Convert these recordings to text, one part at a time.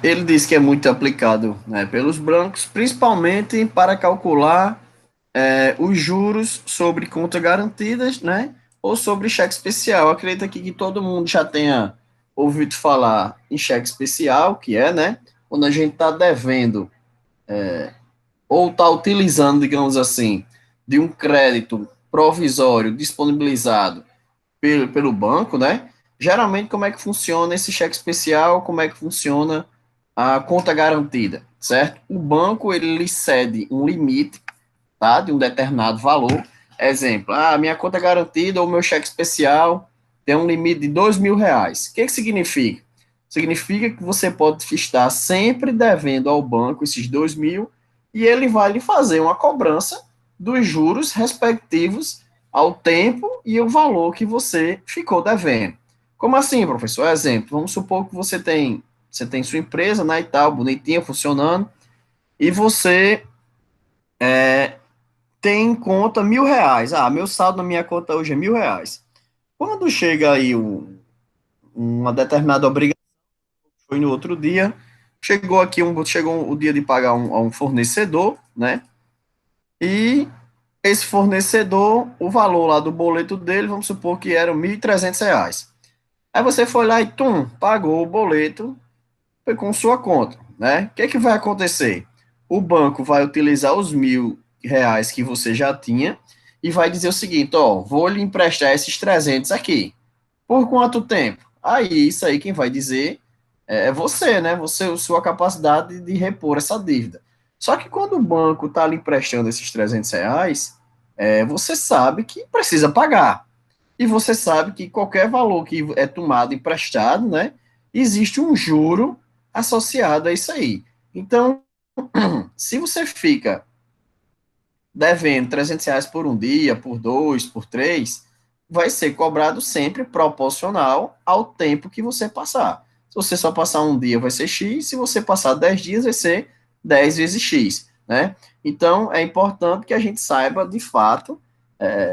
ele diz que é muito aplicado, né, pelos bancos, principalmente para calcular os juros sobre contas garantidas, né, ou sobre cheque especial. Eu acredito aqui que todo mundo já tenha ouvido falar em cheque especial, que é, né, quando a gente está devendo ou está utilizando, digamos assim, de um crédito provisório disponibilizado pelo banco, né? Geralmente, como é que funciona esse cheque especial? Como é que funciona a conta garantida, certo? O banco, ele lhe cede um limite, tá? De um determinado valor. Exemplo, minha conta garantida ou meu cheque especial tem um limite de R$ 2.000. O que significa? Significa que você pode estar sempre devendo ao banco esses 2.000 e ele vai lhe fazer uma cobrança dos juros respectivos ao tempo e o valor que você ficou devendo. Como assim, professor? Exemplo, vamos supor que você tem sua empresa, né, e tal, bonitinha, funcionando, e você tem em conta R$ 1.000. Meu saldo na minha conta hoje é R$ 1.000. Quando chega aí uma determinada obrigação, foi no outro dia, chegou o dia de pagar a um fornecedor, né? E esse fornecedor, o valor lá do boleto dele, vamos supor que eram R$ 1.300. Aí você foi lá e, pagou o boleto, foi com sua conta, né? O que é que vai acontecer? O banco vai utilizar os R$ 1.000 que você já tinha e vai dizer o seguinte, ó, vou lhe emprestar esses 300 aqui. Por quanto tempo? Aí, isso aí quem vai dizer é você, né? Você, sua capacidade de repor essa dívida. Só que quando o banco está lhe emprestando esses R$ 300, você sabe que precisa pagar. E você sabe que qualquer valor que é tomado emprestado, né, existe um juro associado a isso aí. Então, se você fica devendo R$ 300 por um dia, por dois, por três, vai ser cobrado sempre proporcional ao tempo que você passar. Se você só passar um dia, vai ser X, se você passar 10 dias, vai ser 10 vezes X, né? Então, é importante que a gente saiba, de fato,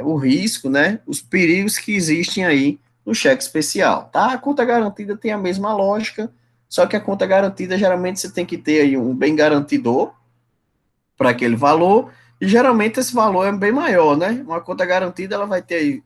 o risco, né, os perigos que existem aí no cheque especial, tá? A conta garantida tem a mesma lógica, só que a conta garantida, geralmente, você tem que ter aí um bem garantidor, para aquele valor, e geralmente esse valor é bem maior, né? Uma conta garantida, ela vai ter,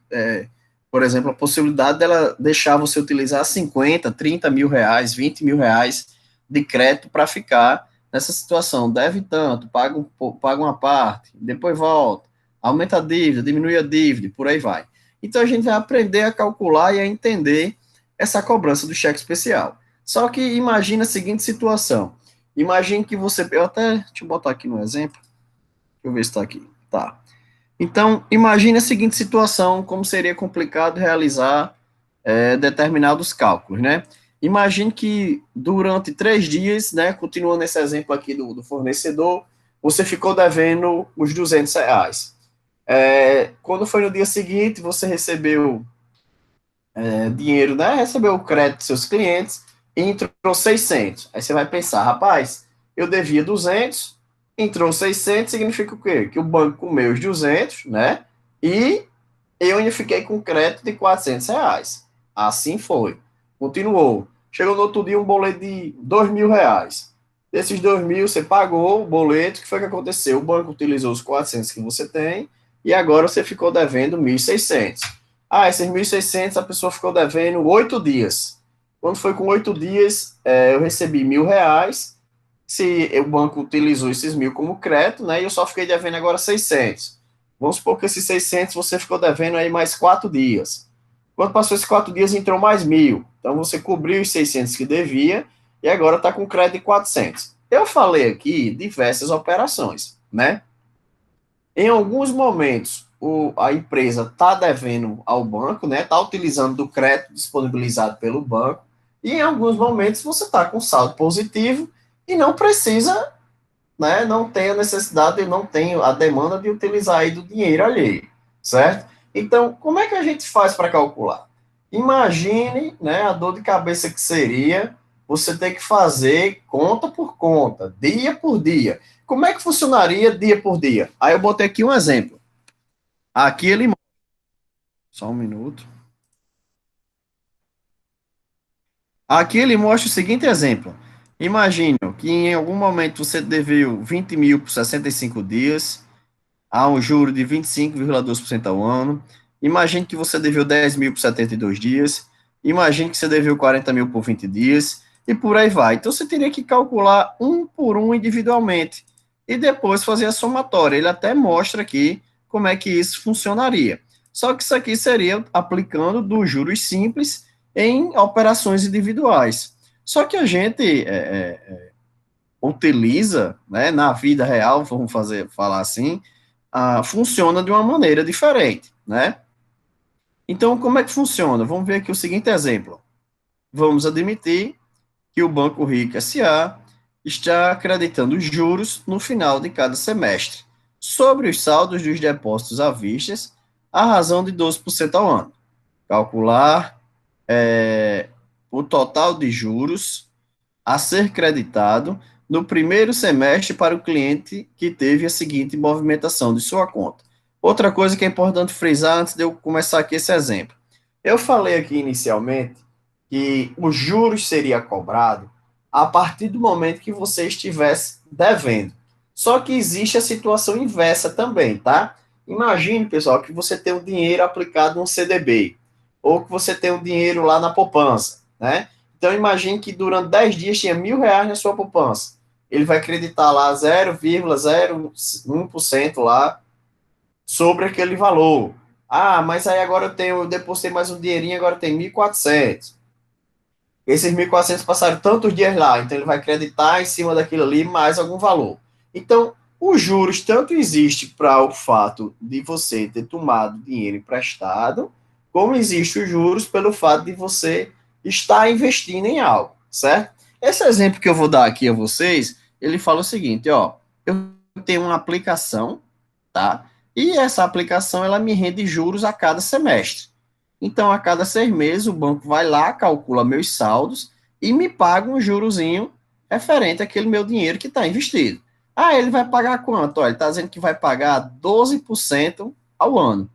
por exemplo, a possibilidade dela deixar você utilizar 50, R$ 30.000, R$ 20.000 de crédito para ficar nessa situação. Deve tanto, paga uma parte, depois volta, aumenta a dívida, diminui a dívida, por aí vai. Então a gente vai aprender a calcular e a entender essa cobrança do cheque especial. Só que imagina a seguinte situação. Imagine que você. Deixa eu botar aqui no exemplo. Deixa eu ver se está aqui. Tá. Então, imagine a seguinte situação, como seria complicado realizar determinados cálculos, né? Imagine que durante 3 dias, né, continuando esse exemplo aqui do fornecedor, você ficou devendo os R$ 200. Quando foi no dia seguinte, você recebeu dinheiro, né? Recebeu o crédito dos seus clientes e entrou 600. Aí você vai pensar, rapaz, eu devia 200, entrou 600, significa o quê? Que o banco comeu os 200, né? E eu ainda fiquei com crédito de R$ 400. Assim foi. Continuou. Chegou no outro dia um boleto de R$ 2.000. Desses 2.000, você pagou o boleto. O que foi que aconteceu? O banco utilizou os 400 que você tem e agora você ficou devendo 1.600. Esses 1.600 a pessoa ficou devendo 8 dias. Quando foi com 8 dias, eu recebi R$ 1.000. Se o banco utilizou esses 1.000 como crédito, né? E eu só fiquei devendo agora 600. Vamos supor que esses 600 você ficou devendo aí mais 4 dias. Quando passou esses 4 dias, entrou mais 1.000. Então você cobriu os 600 que devia e agora está com crédito de 400. Eu falei aqui diversas operações, né? Em alguns momentos, a empresa está devendo ao banco, né? Está utilizando do crédito disponibilizado pelo banco. E em alguns momentos você está com saldo positivo e não precisa, né, não tem a necessidade, não tem a demanda de utilizar aí do dinheiro alheio, certo? Então, como é que a gente faz para calcular? Imagine, né, a dor de cabeça que seria você ter que fazer conta por conta, dia por dia. Como é que funcionaria dia por dia? Aí eu botei aqui um exemplo. Aqui ele só um minuto. Aqui ele mostra o seguinte exemplo. Imagino que em algum momento você deveu 20 mil por 65 dias, a um juro de 25,2% ao ano. Imagine que você deveu 10 mil por 72 dias. Imagine que você deveu 40 mil por 20 dias. E por aí vai. Então você teria que calcular um por um individualmente. E depois fazer a somatória. Ele até mostra aqui como é que isso funcionaria. Só que isso aqui seria aplicando dos juros simples em operações individuais. Só que a gente utiliza, né, na vida real, vamos falar assim, funciona de uma maneira diferente, né? Então, como é que funciona? Vamos ver aqui o seguinte exemplo. Vamos admitir que o Banco Rico S.A. está acreditando juros no final de cada semestre sobre os saldos dos depósitos à vista, à razão de 12% ao ano. Calcular o total de juros a ser creditado no primeiro semestre para o cliente que teve a seguinte movimentação de sua conta. Outra coisa que é importante frisar antes de eu começar aqui esse exemplo. Eu falei aqui inicialmente que os juros seria cobrado a partir do momento que você estivesse devendo. Só que existe a situação inversa também, tá? Imagine, pessoal, que você tem um dinheiro aplicado no CDB, ou que você tem um dinheiro lá na poupança, né? Então, imagine que durante 10 dias tinha R$ 1.000 na sua poupança. Ele vai acreditar lá 0,01% lá sobre aquele valor. Ah, mas aí agora eu depositei mais um dinheirinho, agora tem 1.400. Esses 1.400 passaram tantos dias lá, então ele vai acreditar em cima daquilo ali mais algum valor. Então, os juros tanto existe para o fato de você ter tomado dinheiro emprestado, como existe os juros pelo fato de você estar investindo em algo, certo? Esse exemplo que eu vou dar aqui a vocês, ele fala o seguinte, ó, eu tenho uma aplicação, tá? E essa aplicação ela me rende juros a cada semestre. Então, a cada 6 meses, o banco vai lá, calcula meus saldos e me paga um jurozinho referente àquele meu dinheiro que está investido. Ah, ele vai pagar quanto? Olha, ele está dizendo que vai pagar 12% ao ano,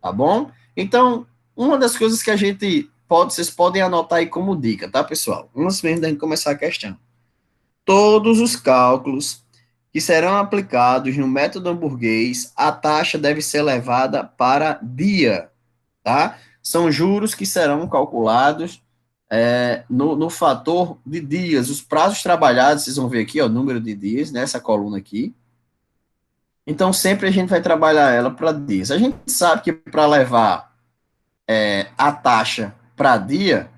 tá bom? Então, uma das coisas que a gente pode, vocês podem anotar aí como dica, tá, pessoal? Antes mesmo da gente começar a questão. Todos os cálculos que serão aplicados no método hamburguês, a taxa deve ser levada para dia, tá? São juros que serão calculados no fator de dias, os prazos trabalhados, vocês vão ver aqui, ó, o número de dias, nessa coluna aqui. Então, sempre a gente vai trabalhar ela para dias. A gente sabe que para levar a taxa para dia,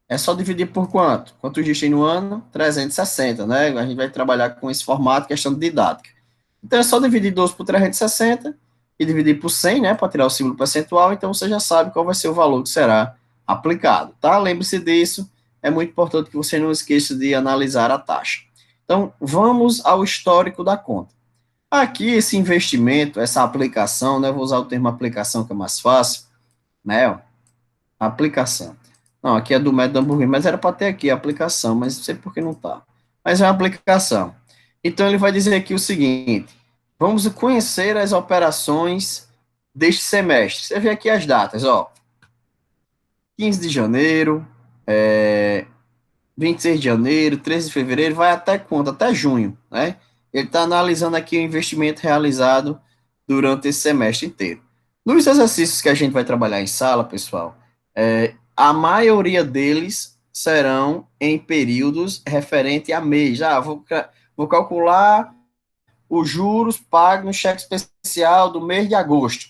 é só dividir por quanto? Quantos dias tem no ano? 360, né? A gente vai trabalhar com esse formato, questão de didática. Então, é só dividir 12 por 360 e dividir por 100, né, para tirar o símbolo percentual, então você já sabe qual vai ser o valor que será aplicado, tá? Lembre-se disso, é muito importante que você não esqueça de analisar a taxa. Então, vamos ao histórico da conta. Aqui, esse investimento, essa aplicação, né, eu vou usar o termo aplicação, que é mais fácil, né, ó, aplicação. Não, aqui é do método Hamburger, mas era para ter aqui a aplicação, mas não sei por que não está. Mas é uma aplicação. Então, ele vai dizer aqui o seguinte: vamos conhecer as operações deste semestre. Você vê aqui as datas, ó. 15 de janeiro, 26 de janeiro, 13 de fevereiro, vai até quando? Até junho, né? Ele está analisando aqui o investimento realizado durante esse semestre inteiro. Nos exercícios que a gente vai trabalhar em sala, pessoal, a maioria deles serão em períodos referente a mês. Vou calcular os juros pagos no cheque especial do mês de agosto,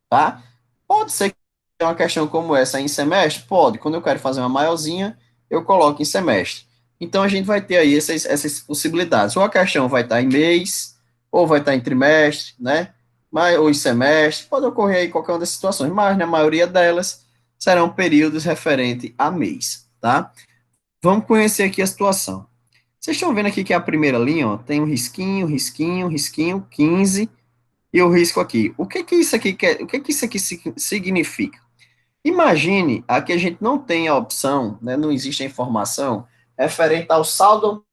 tá? Pode ser que tenha uma questão como essa em semestre? Pode. Quando eu quero fazer uma maiorzinha, eu coloco em semestre. Então, a gente vai ter aí essas possibilidades. Ou a questão vai estar em mês, ou vai estar em trimestre, né? Ou em semestre. Pode ocorrer aí qualquer uma das situações, mas na maioria delas serão períodos referentes a mês, tá? Vamos conhecer aqui a situação. Vocês estão vendo aqui que a primeira linha, ó, tem um risquinho, risquinho, risquinho, 15 e o risco aqui. O que que isso aqui quer, o que que isso aqui significa? Imagine aqui a gente não tem a opção, né, não existe a informação referente ao saldo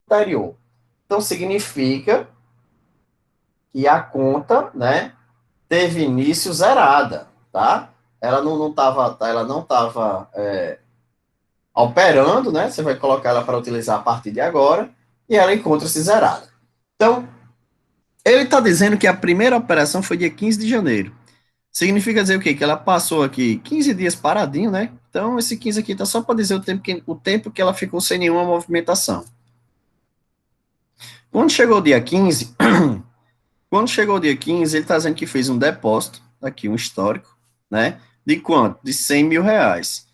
anterior. Então significa que a conta, né, teve início zerada, tá? Ela não estava operando, né? Você vai colocar ela para utilizar a partir de agora e ela encontra-se zerada. Então, ele está dizendo que a primeira operação foi dia 15 de janeiro. Significa dizer o quê? Que ela passou aqui 15 dias paradinho, né? Então, esse 15 aqui está só para dizer o tempo que ela ficou sem nenhuma movimentação. Quando chegou o dia 15, quando chegou o dia 15, ele está dizendo que fez um depósito, aqui um histórico, né? De quanto? De 100 mil reais.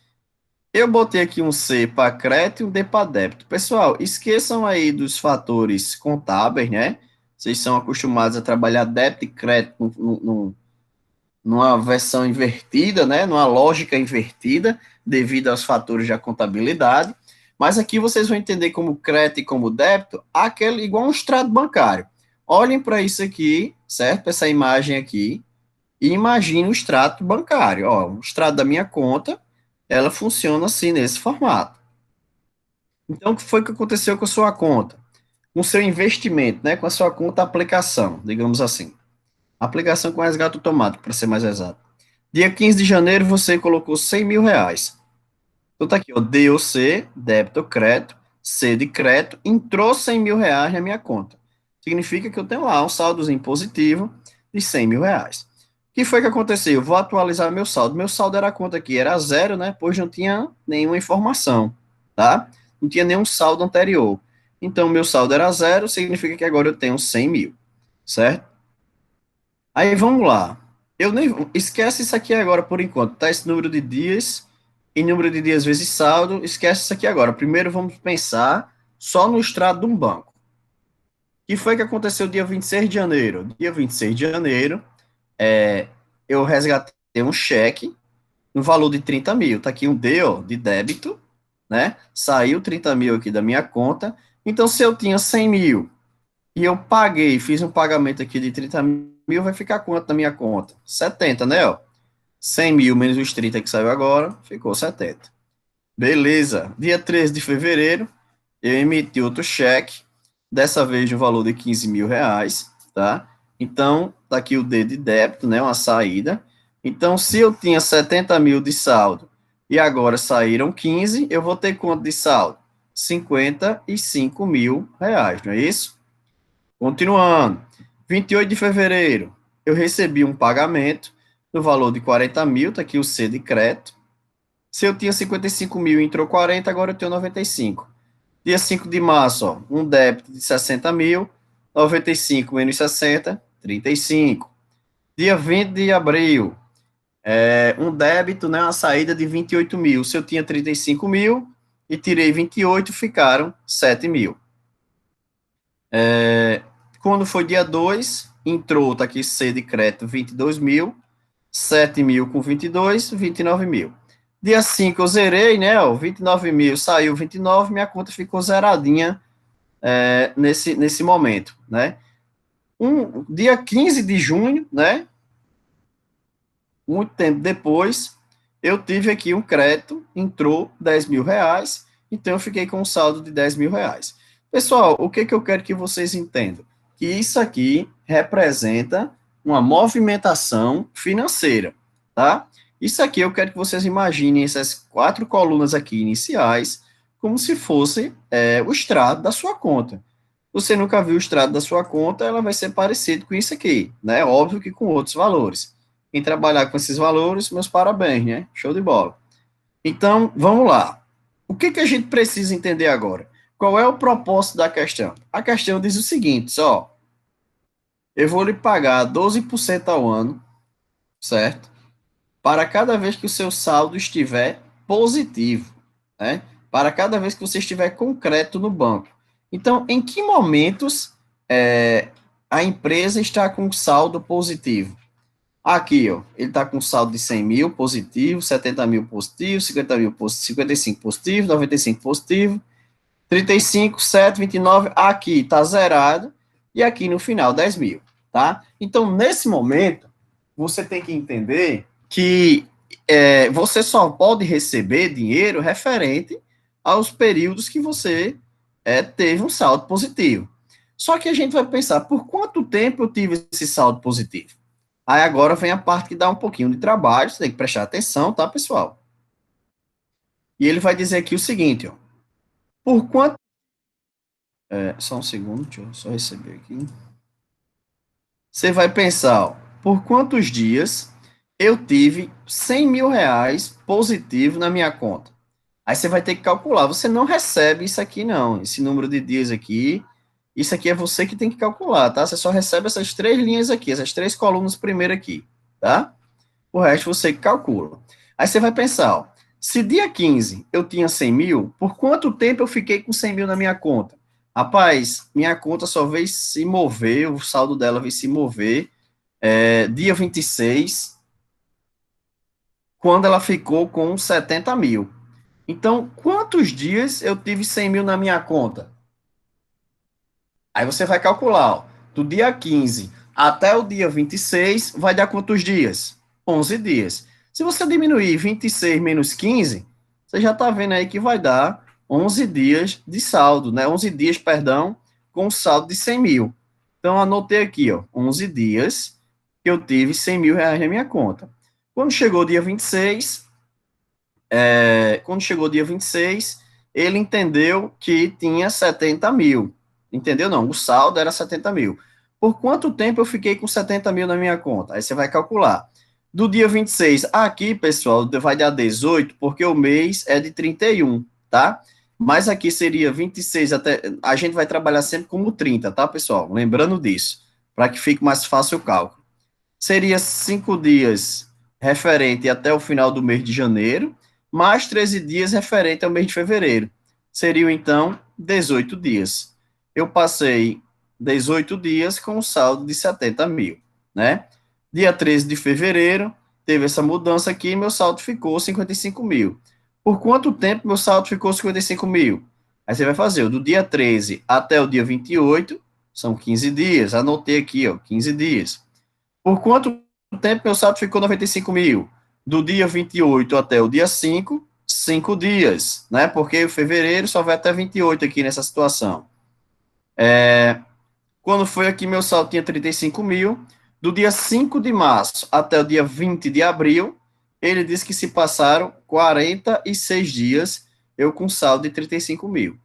Eu botei aqui um C para crédito e um D para débito. Pessoal, esqueçam aí dos fatores contábeis, né? Vocês são acostumados a trabalhar débito e crédito numa versão invertida, né? Numa lógica invertida, devido aos fatores da contabilidade. Mas aqui vocês vão entender como crédito e como débito, aquele igual um extrato bancário. Olhem para isso aqui, certo? Essa imagem aqui, e imagine o extrato bancário. Ó, o extrato da minha conta, ela funciona assim, nesse formato. Então, o que foi que aconteceu com a sua conta? Com o seu investimento, né? Com a sua conta aplicação, digamos assim. Aplicação com resgate automático, para ser mais exato. Dia 15 de janeiro, você colocou 100 mil reais. Então, tá aqui, ó, DOC, débito, crédito, C de crédito, entrou 100 mil reais na minha conta. Significa que eu tenho lá um saldozinho positivo de 100 mil reais. O que foi que aconteceu? Eu vou atualizar meu saldo. Meu saldo era a conta aqui, era zero, né? Pois não tinha nenhuma informação, tá? Não tinha nenhum saldo anterior. Então, meu saldo era zero, significa que agora eu tenho 100 mil, certo? Aí, vamos lá. Eu nem esquece isso aqui agora por enquanto, tá? Esse número de dias e número de dias vezes saldo, esquece isso aqui agora. Primeiro vamos pensar só no extrato de um banco. O que foi que aconteceu dia 26 de janeiro? Dia 26 de janeiro, eu resgatei um cheque no valor de 30 mil. Tá aqui um D, ó, de débito, né? Saiu 30 mil aqui da minha conta. Então, se eu tinha 100 mil e eu paguei, fiz um pagamento aqui de 30 mil, vai ficar quanto na minha conta? 70, né? Ó? 100 mil menos os 30 que saiu agora, ficou 70. Beleza. Dia 13 de fevereiro, eu emiti outro cheque, dessa vez no valor de 15 mil reais, tá? Então, tá aqui o D de débito, né? Uma saída. Então, se eu tinha 70 mil de saldo e agora saíram 15, eu vou ter quanto de saldo? 55 mil reais, não é isso? Continuando. 28 de fevereiro, eu recebi um pagamento no valor de 40 mil, tá aqui o C de crédito. Se eu tinha 55 mil e entrou 40, agora eu tenho 95. Dia 5 de março, ó, um débito de 60 mil, 95 menos 60, 35. Dia 20 de abril, um débito, né, uma saída de 28 mil. Se eu tinha 35 mil e tirei 28, ficaram 7 mil. Quando foi dia 2, entrou, tá aqui C de crédito, 22 mil, 7 mil com 22, 29 mil. Dia 5 eu zerei, né, ó, 29 mil, saiu 29, minha conta ficou zeradinha nesse momento, né. Dia 15 de junho, né, muito tempo depois, eu tive aqui um crédito, entrou 10 mil reais, então eu fiquei com um saldo de 10 mil reais. Pessoal, o que eu quero que vocês entendam? Que isso aqui representa uma movimentação financeira, tá? Isso aqui eu quero que vocês imaginem essas 4 colunas aqui iniciais como se fosse o extrato da sua conta. Você nunca viu o extrato da sua conta, ela vai ser parecido com isso aqui, né? Óbvio que com outros valores. Quem trabalhar com esses valores, meus parabéns, né? Show de bola. Então, vamos lá. O que a gente precisa entender agora? Qual é o propósito da questão? A questão diz o seguinte, só, eu vou lhe pagar 12% ao ano, certo? Para cada vez que o seu saldo estiver positivo, né? Para cada vez que você estiver concreto no banco. Então, em que momentos a empresa está com saldo positivo? Aqui, ó, ele está com saldo de 100 mil positivo, 70 mil positivo, 50 mil positivo, 55 positivo, 95 positivo, 35, 7, 29, aqui está zerado, e aqui no final 10 mil, tá? Então, nesse momento, você tem que entender que você só pode receber dinheiro referente aos períodos que você teve um saldo positivo. Só que a gente vai pensar, por quanto tempo eu tive esse saldo positivo? Aí agora vem a parte que dá um pouquinho de trabalho, você tem que prestar atenção, tá, pessoal? E ele vai dizer aqui o seguinte, ó, por quanto... só um segundo, deixa eu só receber aqui. Você vai pensar, ó, por quantos dias eu tive 100 mil reais positivo na minha conta? Aí você vai ter que calcular. Você não recebe isso aqui, não. Esse número de dias aqui. Isso aqui é você que tem que calcular, tá? Você só recebe essas três linhas aqui, essas três colunas primeiro aqui, tá? O resto você que calcula. Aí você vai pensar, ó, se dia 15 eu tinha 100 mil, por quanto tempo eu fiquei com 100 mil na minha conta? Rapaz, minha conta só veio se mover, o saldo dela veio se mover dia 26, quando ela ficou com 70 mil. Então, quantos dias eu tive 100 mil na minha conta? Aí você vai calcular, ó, do dia 15 até o dia 26, vai dar quantos dias? 11 dias. Se você diminuir 26 menos 15, você já está vendo aí que vai dar 11 dias de saldo, né? 11 dias, perdão, com saldo de 100 mil. Então, anotei aqui, ó, 11 dias que eu tive 100 mil reais na minha conta. Quando chegou o dia 26, quando chegou o dia 26, ele entendeu que tinha 70 mil. Entendeu? Não, o saldo era 70 mil. Por quanto tempo eu fiquei com 70 mil na minha conta? Aí você vai calcular. Do dia 26 aqui, pessoal, vai dar 18, porque o mês é de 31, tá? Mas aqui seria 26 até. A gente vai trabalhar sempre como 30, tá, pessoal? Lembrando disso, para que fique mais fácil o cálculo. Seria 5 dias referente até o final do mês de janeiro, mais 13 dias referente ao mês de fevereiro. Seriam, então, 18 dias. Eu passei 18 dias com um saldo de 70 mil, né? Dia 13 de fevereiro, teve essa mudança aqui, meu saldo ficou 55 mil. Por quanto tempo meu saldo ficou 55 mil? Aí você vai fazer, do dia 13 até o dia 28, são 15 dias. Anotei aqui, ó, 15 dias. Por quanto tempo meu saldo ficou 95 mil? Do dia 28 até o dia 5, 5 dias, né? Porque o fevereiro só vai até 28 aqui nessa situação. Quando foi aqui, meu saldo tinha 35 mil. Do dia 5 de março até o dia 20 de abril, ele disse que se passaram 46 dias, eu com saldo de 35 mil.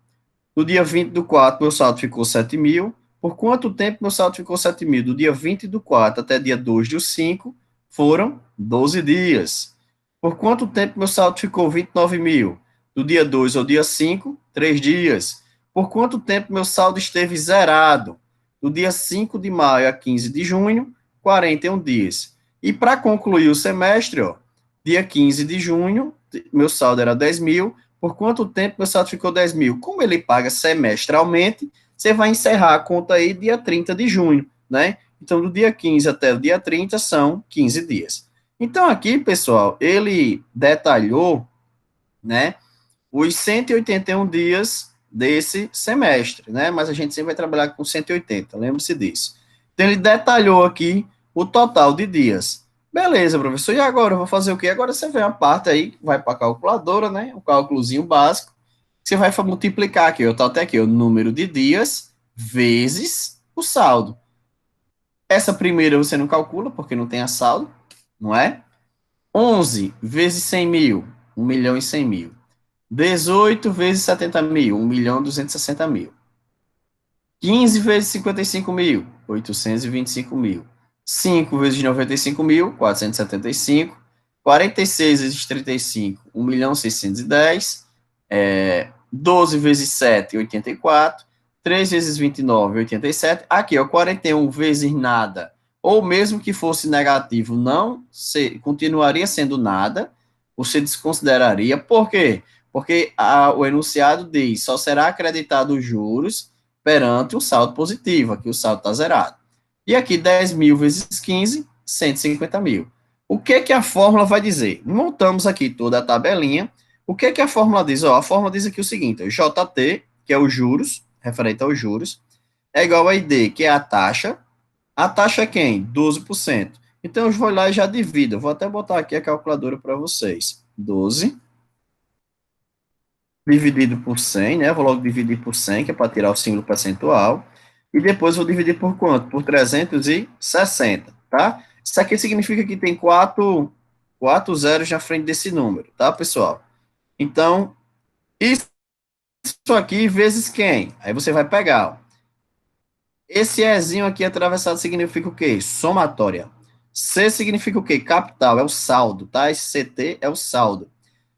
No dia 20 do 4, meu saldo ficou 7 mil. Por quanto tempo meu saldo ficou 7 mil? Do dia 20 do 4 até dia 2 do 5, foram 12 dias. Por quanto tempo meu saldo ficou 29 mil? Do dia 2 ao dia 5, 3 dias. Por quanto tempo meu saldo esteve zerado? Do dia 5 de maio a 15 de junho, 41 dias. E para concluir o semestre, ó, dia 15 de junho, meu saldo era 10 mil. Por quanto tempo meu saldo ficou 10 mil? Como ele paga semestralmente, você vai encerrar a conta aí dia 30 de junho, né? Então, do dia 15 até o dia 30 são 15 dias. Então, aqui, pessoal, ele detalhou, né, os 181 dias desse semestre, né? Mas a gente sempre vai trabalhar com 180, lembre-se disso. Então, ele detalhou aqui o total de dias. Beleza, professor, e agora eu vou fazer o quê? Agora você vê uma parte aí, vai para a calculadora, né? O cálculozinho básico. Você vai multiplicar aqui, eu tô até aqui, o número de dias vezes o saldo. Essa primeira você não calcula, porque não tem a saldo, não é? 11 vezes 100 mil, 1 milhão e 100 mil. 18 vezes 70 mil, 1 milhão e 260 mil. 15 vezes 55 mil, 825 mil. 5 vezes 95 mil, 475. 46 vezes 35, 1 milhão 610. 12 vezes 7, 84. 3 vezes 29, 87. Aqui, ó, 41 vezes nada, ou mesmo que fosse negativo, não continuaria sendo nada, você desconsideraria. Por quê? Porque o enunciado diz, só será acreditado os juros perante um saldo positivo, aqui o saldo está zerado. E aqui 10 mil vezes 15, 150 mil. O que a fórmula vai dizer? Montamos aqui toda a tabelinha. O que a fórmula diz? Ó, a fórmula diz aqui o seguinte, o JT, que é os juros, referente aos juros, é igual a ID, que é a taxa. A taxa é quem? 12%. Então, eu vou lá e já divido. Eu vou até botar aqui a calculadora para vocês. 12 dividido por 100, né? Vou logo dividir por 100, que é para tirar o símbolo percentual. E depois vou dividir por quanto? Por 360, tá? Isso aqui significa que tem quatro zeros na frente desse número, tá, pessoal? Então, isso aqui vezes quem? Aí você vai pegar, ó. Esse Ezinho aqui atravessado significa o quê? Somatória. C significa o quê? Capital, é o saldo, tá? Esse CT é o saldo.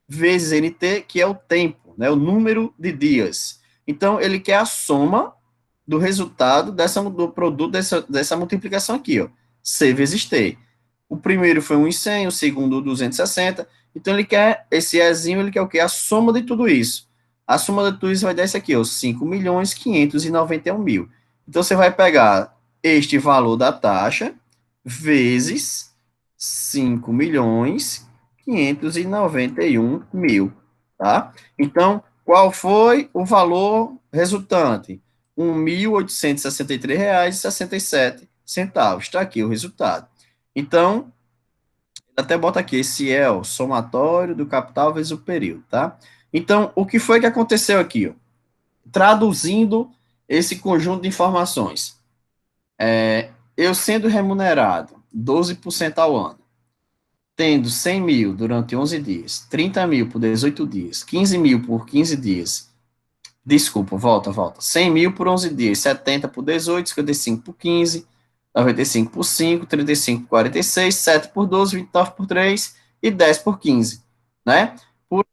Vezes NT, que é o tempo, né? O número de dias. Então, ele quer a soma do resultado do produto dessa multiplicação aqui, ó. C vezes T. O primeiro foi 1 em 100, o segundo 260. Então, ele quer, esse Ezinho, ele quer o quê? A soma de tudo isso. A soma de tudo isso vai dar isso aqui, ó, 5.591.000. Então, você vai pegar este valor da taxa vezes 5.591.000, tá? Então, qual foi o valor resultante? R$ 1.863,67. Está aqui o resultado. Então, até bota aqui, esse é o somatório do capital vezes o período, tá? Então, o que foi que aconteceu aqui? Ó? Traduzindo esse conjunto de informações. Eu sendo remunerado 12% ao ano, tendo 100 mil durante 11 dias, 30 mil por 18 dias, 15 mil por 15 dias, desculpa, volta, 100 mil por 11 dias, 70 por 18, 55 por 15, 95 por 5, 35 por 46, 7 por 12, 29 por 3 e 10 por 15, né? Por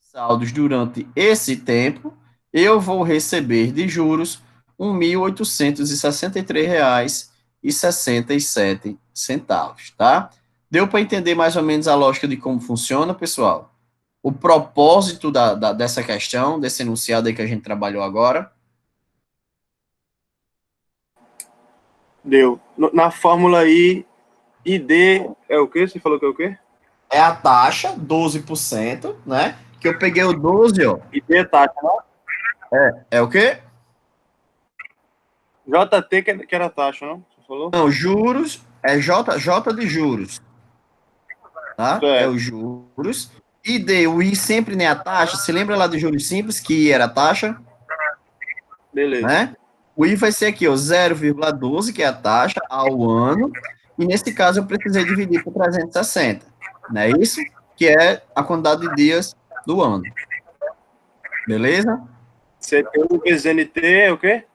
saldos durante esse tempo, eu vou receber de juros R$ 1.863,67, tá? Deu para entender mais ou menos a lógica de como funciona, pessoal? O propósito dessa questão, desse enunciado aí que a gente trabalhou agora? Deu. Na fórmula I, ID é o quê? Você falou que é o quê? É a taxa, 12%, né? Que eu peguei o 12, ó. ID é taxa, não? É o quê? JT que era taxa, não? Você falou? Não, juros, é J de juros, tá? É Certo. os juros. ID, o I sempre nem a taxa. Se lembra lá de juros simples, que I era a taxa, Beleza. né? O I vai ser aqui, ó, 0,12, que é a taxa, ao ano. E nesse caso eu precisei dividir por 360, não é isso? Que é a quantidade de dias do ano. Beleza? CTU vezes NT é o quê?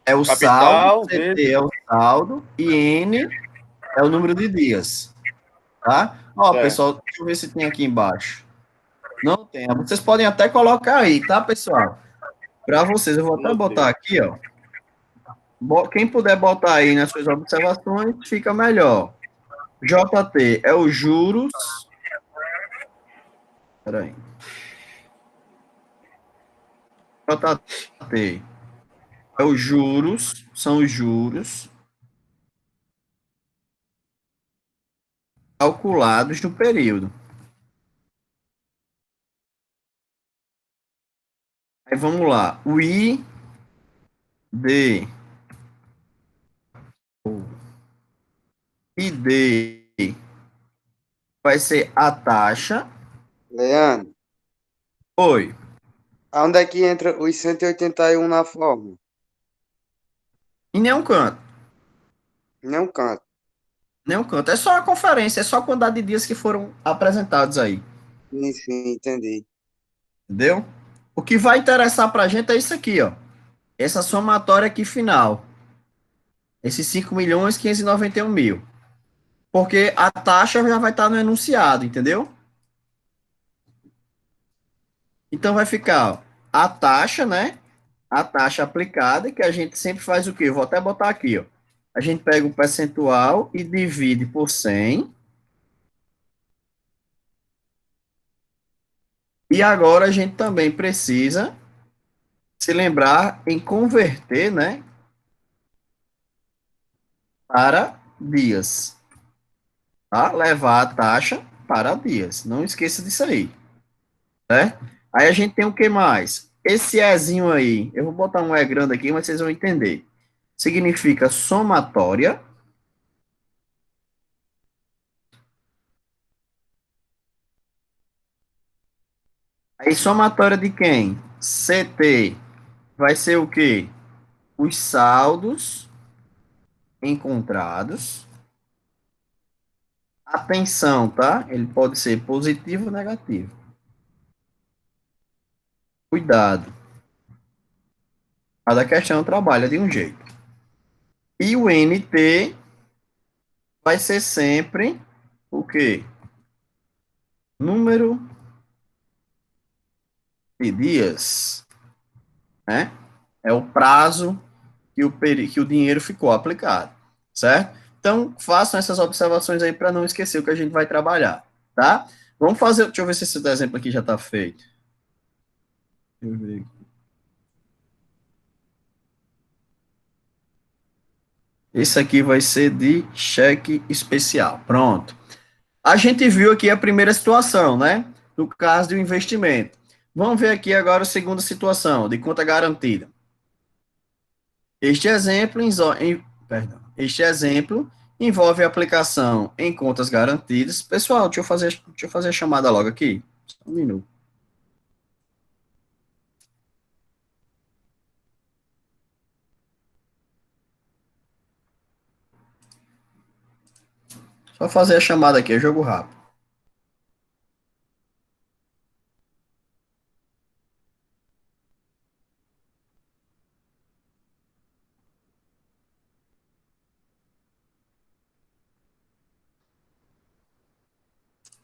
É o saldo, Capital vezes. CT é o saldo e N é o número de dias, tá? Ó, Certo. pessoal, deixa eu ver se tem aqui embaixo. Não tem. Vocês podem até colocar aí, tá, pessoal? Para vocês, eu vou até Anotei. botar aqui, ó. Quem puder botar aí nas suas observações, fica melhor. JT é os juros. Peraí. JT é os juros, são os juros calculados no período. Aí vamos lá. O ID ID vai ser a taxa. Leandro, Oi. aonde é que entra os 181 na fórmula? Em nenhum canto. Não canto. Nenhum canto. É só a conferência, é só a quantidade de dias que foram apresentados aí. Sim, sim, entendi. Entendeu? O que vai interessar pra gente é isso aqui, ó. Essa somatória aqui final. Esses 5.591.000. Porque a taxa já vai estar no enunciado, entendeu? Então vai ficar ó, a taxa, né? A taxa aplicada, que a gente sempre faz o quê? Eu vou até botar aqui, ó. A gente pega o percentual e divide por 100. E agora a gente também precisa se lembrar em converter, né, para dias, tá? Levar a taxa para dias. Não esqueça disso aí, né? Aí a gente tem o que mais? Esse Ezinho aí, eu vou botar um E grande aqui, mas vocês vão entender. Significa somatória. Aí somatória de quem? CT vai ser o quê? Os saldos encontrados. Atenção, tá? Ele pode ser positivo ou negativo. Cuidado. Cada questão trabalha de um jeito. E o NT vai ser sempre o quê? Número de dias, né? É o prazo que o dinheiro ficou aplicado, certo? Então, façam essas observações aí para não esquecer o que a gente vai trabalhar, tá? Vamos fazer, deixa eu ver se esse exemplo aqui já está feito. Deixa eu ver. Esse aqui vai ser de cheque especial. Pronto. A gente viu aqui a primeira situação, né? No caso de um investimento. Vamos ver aqui agora a segunda situação, de conta garantida. Este exemplo, este exemplo envolve a aplicação em contas garantidas. Pessoal, deixa eu fazer a chamada logo aqui. Só um minuto. Só fazer a chamada aqui, é jogo rápido.